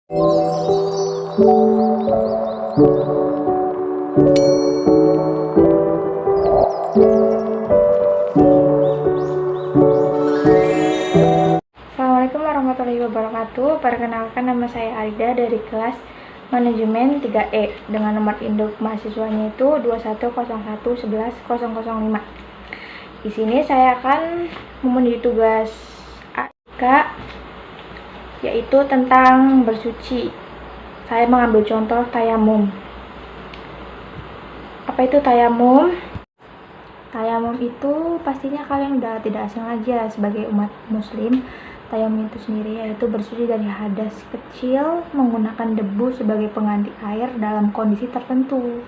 Assalamualaikum warahmatullahi wabarakatuh. Perkenalkan, nama saya Arida dari kelas Manajemen 3E dengan nomor induk mahasiswanya itu 2101110005. Di sini saya akan memenuhi tugas AIK, yaitu tentang bersuci. Saya mengambil contoh tayamum. Apa itu tayamum? Tayamum itu pastinya kalian udah tidak asing lagi ya sebagai umat muslim. Tayamum itu sendiri yaitu bersuci dari hadas kecil menggunakan debu sebagai pengganti air dalam kondisi tertentu.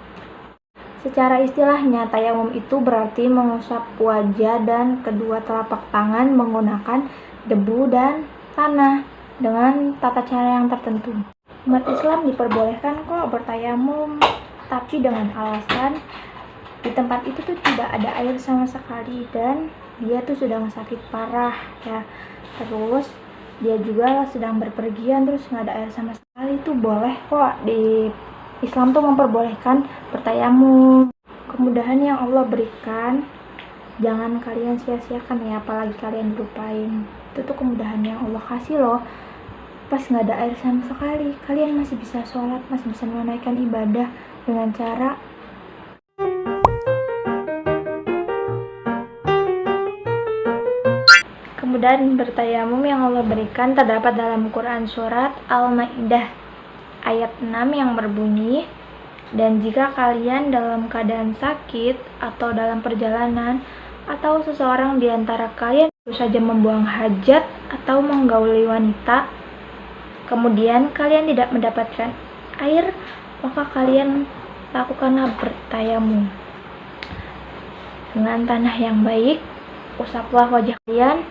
Secara istilahnya, tayamum itu berarti mengusap wajah dan kedua telapak tangan menggunakan debu dan tanah dengan tata cara yang tertentu. Umat Islam diperbolehkan kok bertayamum, tapi dengan alasan di tempat itu tuh tidak ada air sama sekali dan dia tuh sedang sakit parah ya. Terus dia juga sedang berpergian, terus nggak ada air sama sekali, itu boleh kok. Di Islam tuh memperbolehkan bertayamum. Kemudahan yang Allah berikan jangan kalian sia-siakan ya, apalagi kalian lupain. Itu tuh kemudahan yang Allah kasih loh. Pas nggak ada air sama sekali, kalian masih bisa sholat, masih bisa menunaikan ibadah dengan cara kemudahan bertayamum yang Allah berikan terdapat dalam Quran surat Al-Maidah ayat 6 yang berbunyi, dan jika kalian dalam keadaan sakit atau dalam perjalanan atau seseorang di antara kalian baru saja membuang hajat atau menggauli wanita, kemudian kalian tidak mendapatkan air, maka kalian lakukanlah bertayamum dengan tanah yang baik. Usaplah wajah kalian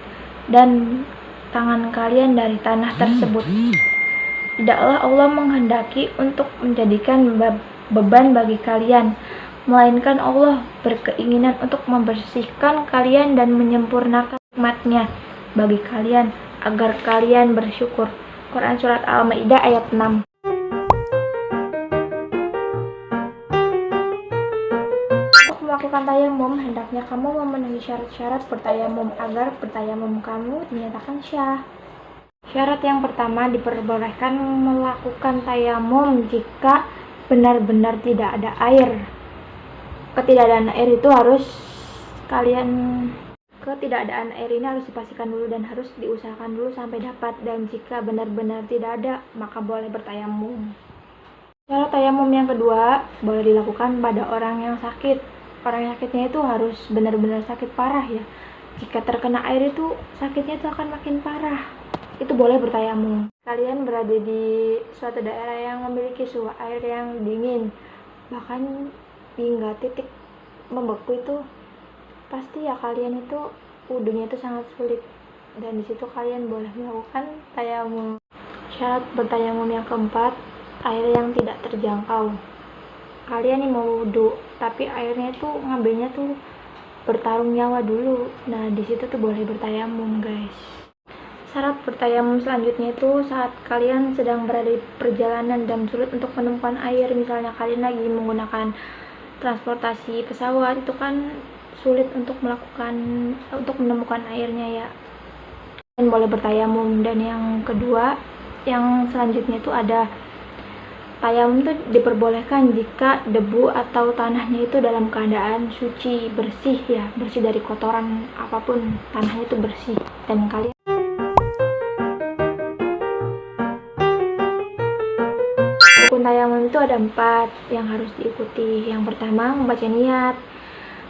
dan tangan kalian dari tanah tersebut. Tidaklah Allah menghendaki untuk menjadikan beban bagi kalian, melainkan Allah berkeinginan untuk membersihkan kalian dan menyempurnakan nikmat-Nya bagi kalian agar kalian bersyukur. Quran surat Al-Maidah ayat 6. Melakukan tayamum, hendaknya kamu memenuhi syarat-syarat bertayamum agar bertayamum kamu dinyatakan syah. Syarat yang pertama, diperbolehkan melakukan tayamum jika benar-benar tidak ada air. Ketidakadaan air ini harus dipastikan dulu dan harus diusahakan dulu sampai dapat, dan jika benar-benar tidak ada, maka boleh bertayamum. Syarat tayamum yang kedua, boleh dilakukan pada orang yang sakit. Orang yang sakitnya itu harus benar-benar sakit parah ya. Jika terkena air itu sakitnya itu akan makin parah. Itu boleh bertayamum. Kalian berada di suatu daerah yang memiliki suhu air yang dingin, bahkan hingga titik membeku, itu pasti ya kalian itu wudunya itu sangat sulit, dan disitu kalian boleh melakukan tayamum. Syarat bertayamum yang keempat, air yang tidak terjangkau. Kalian nih mau wudhu, tapi airnya tuh ngambilnya tuh bertarung nyawa dulu. Nah, di situ tuh boleh bertayamum, guys. Syarat bertayamum selanjutnya itu saat kalian sedang berada di perjalanan dan sulit untuk menemukan air. Misalnya kalian lagi menggunakan transportasi pesawat, itu kan sulit untuk menemukan airnya ya. Kalian boleh bertayamum. Dan yang kedua, yang selanjutnya itu ada tayamum itu diperbolehkan jika debu atau tanahnya itu dalam keadaan suci, bersih ya, bersih dari kotoran apapun, tanahnya itu bersih. Dan kalian rukun tayamum itu ada 4 yang harus diikuti. Yang pertama, membaca niat.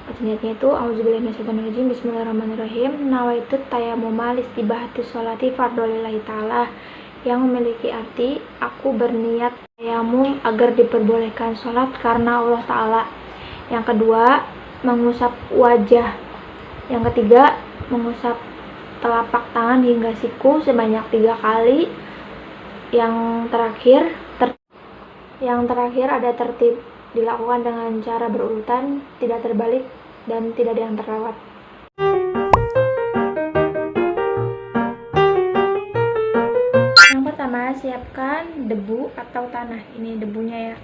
Baca niatnya itu auzubillahiminasyaitonirrajim, bismillahirrahmanirrahim, nawaitu tayamuma listibahati sholati fardholillahi ta'ala, yang memiliki arti aku berniat tayamum agar diperbolehkan sholat karena Allah Ta'ala. Yang kedua, mengusap wajah. Yang ketiga, mengusap telapak tangan hingga siku sebanyak 3 kali. Yang terakhir ada tertib, dilakukan dengan cara berurutan, tidak terbalik dan tidak ada yang terlewat. pertama, siapkan debu atau tanah. Ini debunya ya.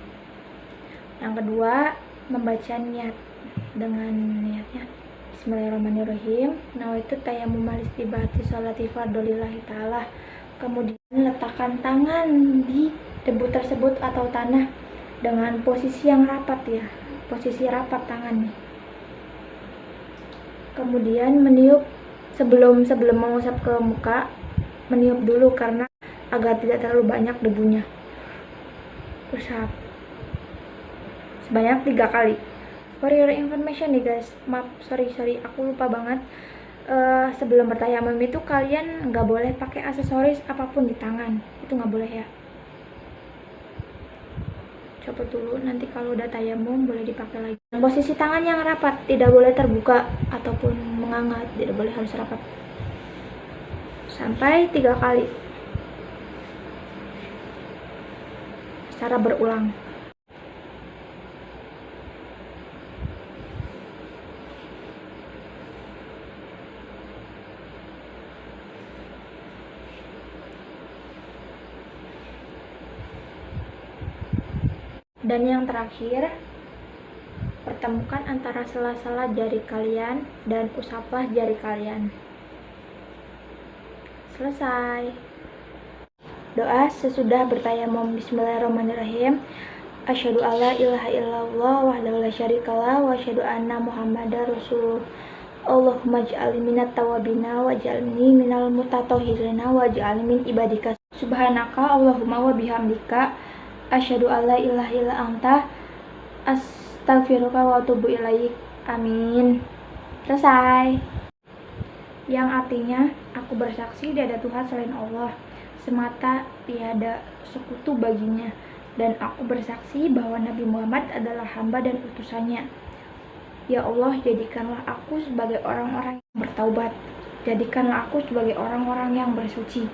Yang kedua, membaca niat. Dengan niatnya Bismillahirrahmanirrahim. Nawaitu tayammum istibati sholati fardholillahi ta'ala. Kemudian letakkan tangan di debu tersebut atau tanah dengan posisi yang rapat ya. Posisi rapat tangan nih. Kemudian meniup sebelum mengusap ke muka, meniup dulu karena agar tidak terlalu banyak debunya. Usap sebanyak 3 kali. For your information nih guys, maaf, sorry aku lupa banget. Sebelum bertayamum itu kalian nggak boleh pakai aksesoris apapun di tangan, itu nggak boleh ya. Copot dulu, nanti kalau udah tayamum boleh dipakai lagi. Posisi tangan yang rapat, tidak boleh terbuka ataupun menganga, tidak boleh, harus rapat. Sampai 3 kali secara berulang. Dan yang terakhir, pertemukan antara sela-sela jari kalian dan usaplah jari kalian. Selesai. Doa sesudah bertayamum. Bismillahirrahmanirrahim. Asyhadu alla ilaha illallah wahdahu la syarikalah wa asyhadu anna Muhammadar Rasulullah. Allahumma ij'alni minat tawabina waj'alni minal mutatahhirina waj'alni min ibadika. Subhanaka Allahumma wa bihamdika asyhadu alla ilaha illa anta astaghfiruka wa atubu ilaik. Amin. Selesai. Yang artinya, aku bersaksi tiada Tuhan selain Allah semata, tiada sekutu baginya, dan aku bersaksi bahwa Nabi Muhammad adalah hamba dan utusannya. Ya Allah, jadikanlah aku sebagai orang-orang yang bertaubat, jadikanlah aku sebagai orang-orang yang bersuci,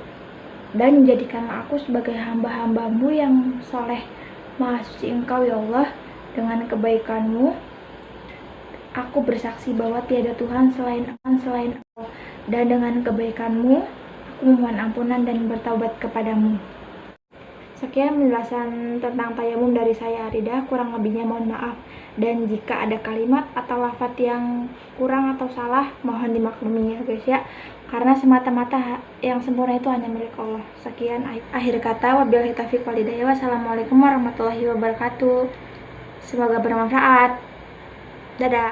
dan jadikanlah aku sebagai hamba-hambamu yang soleh. Maha suci Engkau ya Allah, dengan kebaikanmu aku bersaksi bahwa tiada Tuhan selain Engkau, dan dengan kebaikanmu aku memohon ampunan dan bertaubat kepadamu. Sekian penjelasan tentang tayamum dari saya, Arida. Kurang lebihnya mohon maaf, dan jika ada kalimat atau lafaz yang kurang atau salah, mohon dimaklumi ya guys ya, karena semata-mata yang sempurna itu hanya milik Allah. Sekian akhir kata, wabillahi taufiq wal hidayah. Wassalamualaikum warahmatullahi wabarakatuh. Semoga bermanfaat. Dadah.